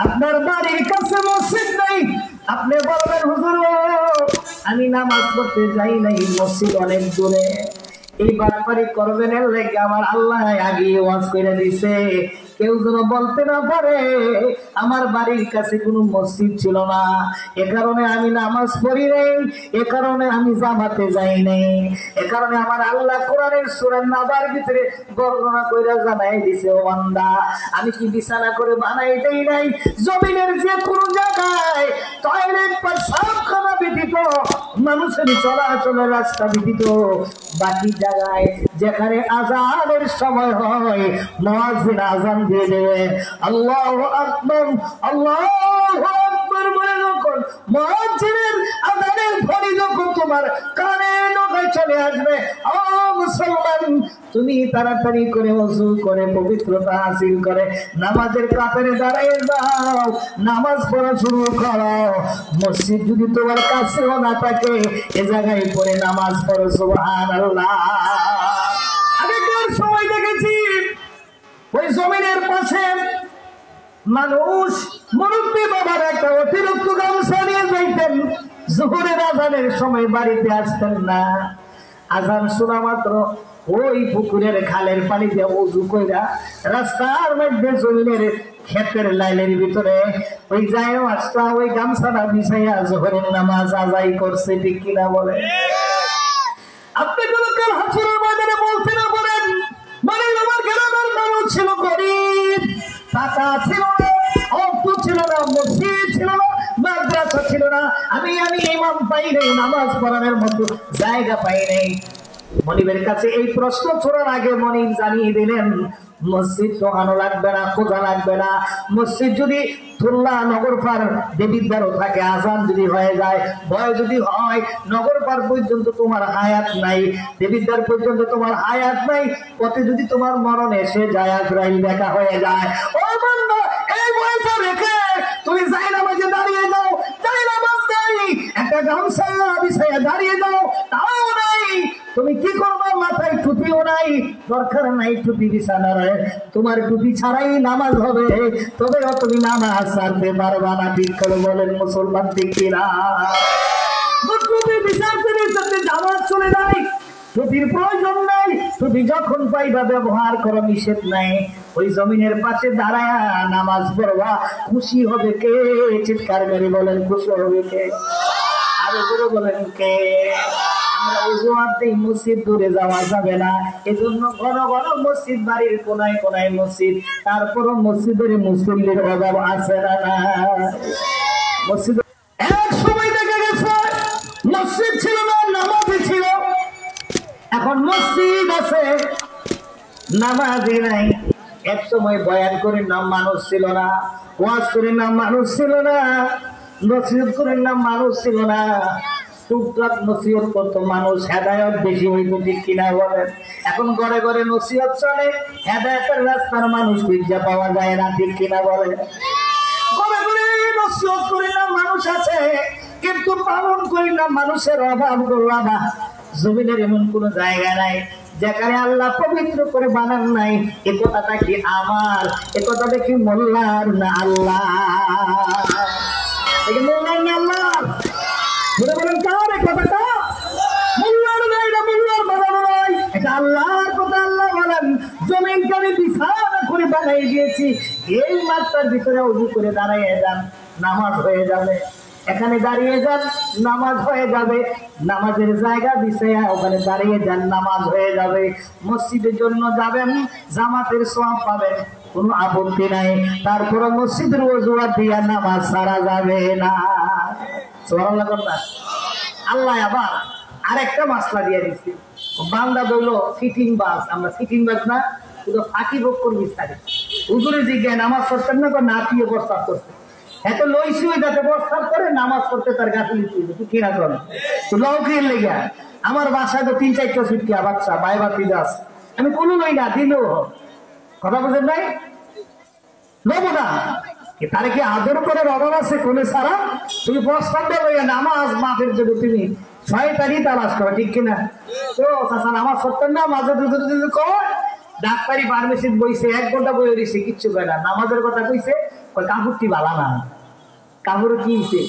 আপনার বাড়ির কাছে মসজিদ নাই, আপনি বলবেন হুজুর আমি নামাজ পড়তে যাই নাই, মসজিদ অনেক দূরে। এই বাটপারি করবেন এর লেগে আমার আল্লাহ আগে ওয়াজ করে দিছে, কেউ যেন বলতে না পারে আমার বাড়ির কাছে কোনো মসজিদ ছিল না, এ কারণে আমি নামাজ পড়ি নাই, এ কারণে আমি জামাতে যাই নাই। এ কারণে আমার আল্লাহ কোরআনের সূরা নাবার ভিতরে বর্ণনা কইরা জানাই দিছে, ও বান্দা আমি কি বিছানা করে বানাই দেই নাই? জমিনের যে কোন জায়গায় টয়লেট পেশাবখানা ব্যতীত মানুষের চলাচলের রাস্তা ব্যতীত বাকি জায়গায় যেখানে আযানের সময় হয় মুয়াজ্জিন আযান দিয়ে দেবে, আল্লাহু আকবার আল্লাহু আকবার বলে যখন মুয়াজ্জিনের আযানের ধ্বনি যখন তোমার কানে নগায় চলে আসবে, ও মুসলমান তুমি তাড়াতাড়ি করে ওযু করে পবিত্রতা হাসিল করে নামাজের কাতারে দাঁড়িয়ে যাও, নামাজ পড়া শুরু করো। মসজিদ যদি তোমার কাছেও না থাকে এ জায়গায় পড়ে নামাজ পড়ো, সুবহানাল্লাহ। আগেকার সময় দেখেছি ওই জমিনের পাশে মানুষ মুরব্বী বাবার একটা অতিরিক্ত গামছা নিয়ে যাইতেন, যোহরের আযানের সময় বাড়িতে আসতেন না, আযান শোনা মাত্র ওই পুকুরের খালের পানি দিয়ে ওযু কইরা রাস্তার মধ্যে জমিনের ক্ষেতের লাইনের ভিতরে ওই যায় আসটা ওই গামছাটা বিছাইয়া যোহরের নামাজ আদায় করছে, ঠিক কিনা বলে? আপনি কোন কাল হাসরের ময়দানে বলতে না পারেন মানে আমার গ্রামের মানুষ ছিল গরিব, টাকা ছিল না, অর্থ ছিল না, মসজিদ ছিল না, মাদ্রাসা ছিল না, আমি ইমাম পাই নাই, নামাজ পড়ানোর মতো জায়গা পাই নাই। মনিবের কাছে এই প্রশ্ন ছোড়ার আগে মনিব জানিয়ে দিলেন মসজিদ ঢোকানো লাগবে না, খোঁজা লাগবে না। মসজিদ যদি তুল্লা নগর পার দেবিদ্বারও থাকে, আযান যদি হয়ে যায়, ভয় যদি হয়, নগর পার পর্যন্ত তোমার হায়াত নাই, দেবিদ্বার পর্যন্ত তোমার হায়াত নাই, পথে যদি তোমার মরণ এসে যায়, আজরাইল দেখা হয়ে যায়, ও বান্দা এই ভয়টা রেখে তুমি যাই নামাজে দাঁড়িয়ে দাও, যাই নামাজ নাই, একটা গামছা বিছাইয়া দাঁড়িয়ে দাও, তাও নাই। তুমি কি করবা? মাথায় টুপিও নাই, দরকার নাই টুপি বিছানার, তোমার টুপি ছাড়াই নামাজ হবে, তবেও তুমি নামাজ ছাড়তে পারবা না, ঠিক করে বলেন মুসলমান, ঠিক কিনা? টুপি বিচারতে বিচারতে নামাজ চলে যায়, টুপির প্রয়োজন নাই, টুপি যখন পাইবা ব্যবহার করো, নিষেধ নাই। ওই জমিনের পাশে দাঁড়ায়া নামাজ পড়বা, খুশি হবে কে? চিৎকার করে বলেন খুশি হবে কে? আরো করে বলেন কে? আমরা অজুহাতেই মসজিদ দূরে যাওয়া যাবে না, এজন্য ঘন ঘন মসজিদ, বাড়ির কোনায় কোনায় মসজিদ, তারপরও মসজিদের মুসল্লির অভাব আছে না? মসজিদ এক সময় দেখা গেছে মসজিদ ছিল না, নামাজি ছিল, এখন মসজিদ আছে, নামাজি নাই। এক সময় বয়ান করে নাম মানুষ ছিল না, ওয়াজ করে নাম মানুষ ছিল না, নসিহত করে নাম মানুষ ছিল না, টুকটাক নসিহত করতো মানুষ, হেদায়ত বেশি হইতো, ঠিক কিনা বলেন? এখন ঘরে ঘরে নসিহত চলে, হেদায়তের রাস্তার মানুষ খুঁজে পাওয়া যায় না, ঠিক কিনা বলেন? ঘরে ঘরে নসিহত করে না মানুষ আছে, কিন্তু পালন করি না মানুষের অভাব করলাম না। জমিনের এমন কোন জায়গা নাই যেখানে আল্লাহ পবিত্র করে বানান নাই। এ কথাটা কি আমার? এ কথাটা কি মোল্লার না আল্লাহ? মোল্লার না আল্লাহ? বলেন কার এ কথাটা? মোল্লার নাই, না মোল্লার বানানো নয়, এটা আল্লাহর কথা। আল্লাহ বলেন জমিনকে আমি বিছানা করে বানাই দিয়েছি, এই মাত্রার ভিতরে ওযু করে দাঁড়িয়ে যান, নামাজ হয়ে যাবে। এখানে দাঁড়িয়ে যান, নামাজ হয়ে যাবে। নামাজের জায়গা বিছায়া ওখানে দাঁড়িয়ে যান, নামাজ হয়ে যাবে। মসজিদের জন্য যাবেন, জামাতের সওয়াব পাবেন, কোনো আপত্তি নাই। তারপরে মসজিদের ওযুয়াত দিয়া নামাজ ছাড়া যাবে না। সুবহানাল্লাহ না? আল্লাহ আবার আরেকটা মাসলা দিয়ে দিচ্ছে, বান্দা বলল ফিটিং বাস, আমরা ফিটিং বাস না, শুধু ফাঁকি ভোগ করবি সারি। হুজুরে জিজ্ঞাসা নামাজ পড়তেন না, নাতিয়ে প্রস্তাব করতে, এত লইছি ওই যাতে প্রস্তাব করে নামাজ পড়তে তার গাফিলি তুই কিনা করে লৌকির লেগে। আমার বাসায় তো 3-4টা ছুটকিয়া বাচ্চা ভাই বাতি যাস, আমি কোনো লই না, দিলেও কথা বুঝেন নাই, নেবো না। তারে কি আদর করে অভাব আছে কোনে সারা? তুমি প্রস্তাবটা লইয়া নামাজ মাফের জন্য তুমি 6 তালাশ করো, ঠিক কিনা? তো চাচা নামাজ পড়তেন না, মাঝে কয় ডাক্তারি ফার্মেসিতে বইছে, 1 ঘন্টা বই রয়েছে, কিচ্ছু কয় না, নামাজের কথা কইছে, ওই কাপড়টি বালা না, কাপড় কি হয়েছে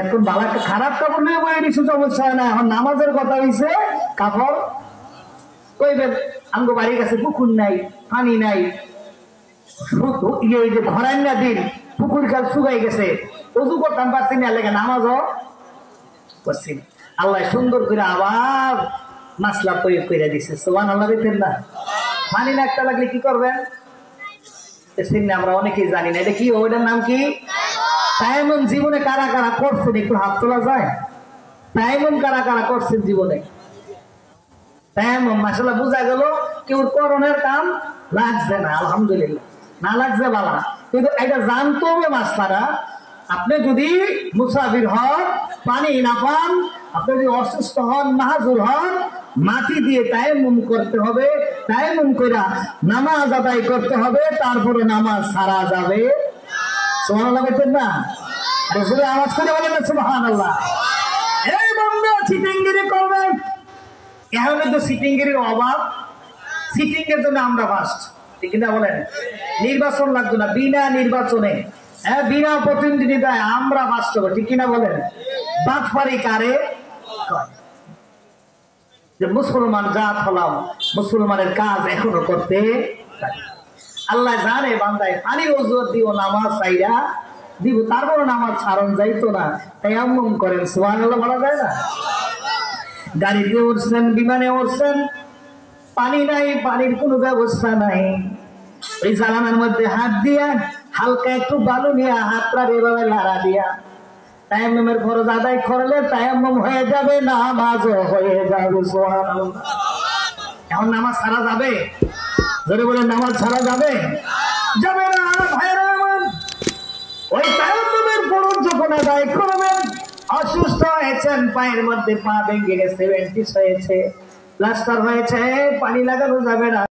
এখন বালা, খারাপ কাপড় নিয়ে বই কিছু সমস্যা হয় না, এখন নামাজের কথা হয়েছে কাপড় কইবেন আমগো বাড়ির কাছে পুকুর নাই, পানি নাই, যে ধরান্না দিন পুকুর কাল শুকাই গেছে, অজু করতাম পারছি না, লেগে নামাজও করছি। আল্লাহ সুন্দর করে আবার মাসলা প্রয়োগ করে দিছে, সুবহানাল্লাহ দেখেন না। পানি না একটা লাগলে কি করবেন আমরা অনেকেই জানি না, এটা কি, ওইটার নাম কি তায়াম্মুম। জীবনে কারা কারা করছেন একটু হাত তোলা যায়? তায়াম্মুম কারা কারা করছেন জীবনে? তায়াম্মুম মাশাআল্লাহ বোঝা গেল কেউ করণের কাম লাগছে না, আলহামদুলিল্লাহ, না লাগছে বালা, কিন্তু এটা জানতে হবে মাস্টারা, আপনি যদি মুসাফির হন, পানি না পান, আপনি যদি অসুস্থ হন, মাহজুর হন, মাটি দিয়ে তায়াম্মুম করতে হবে, তায়াম্মুম কইরা নামাজ আদায় করতে হবে, তারপরে নামাজ ছাড়া যাবে। সুবহানাল্লাহ বলতেন না? রাসূল আওয়াজ করে বলেন সুবহানাল্লাহ। এই বন্ধু চিটিংগিরি করবেন, এখন তো চিটিংগিরির অভাব, চিটিং এর জন্য আমরা ফার্স্ট, ঠিক না বলেন? নির্বাচন লাগতো না, বিনা নির্বাচনে, হ্যাঁ বিনা প্রতিদ্বন্দ্বিতায় আমরা ফার্স্ট হবো, ঠিক কিনা বলেন? বাটপারি কারে যে মুসলমান জাত হলাম, মুসলমানের কাজ এখনো করতে আল্লাহ জানে বান্দায় পানি ওজুর দিও, নামাজ চাইরা দিব, তারপর নামাজ ছাড়ন যাইতো না, তায়াম্মুম করেন, সুবহানাল্লাহ বলা যায় না? গাড়িতে উঠছেন, বিমানে উঠছেন, পানি নাই, পানির কোনো ব্যবস্থা নাই, ওই জানালার মধ্যে হাত দিয়া হালকা একটু বালু নিয়ে হাতটা এভাবে লাড়া দিয়া তায়াম্মুমের ফরজ আদায় করলে তায়াম্মুম হয়ে যাবে, নামাজও হয়ে যাবে। সুবহানাল্লাহ। এখন নামাজ ছাড়া যাবে? জোরে বলে নামাজ ছাড়া যাবে? যাবে না ভাইরা আমার। ওই তায়াম্মুমের ফরজ যখন আদায় করবেন, অসুস্থ হয়েছেন, পায়ের মধ্যে পা ভেঙে গেছে, ব্যান্ডেজ হয়েছে, প্লাস্টার হয়েছে, পানি লাগানো যাবে না।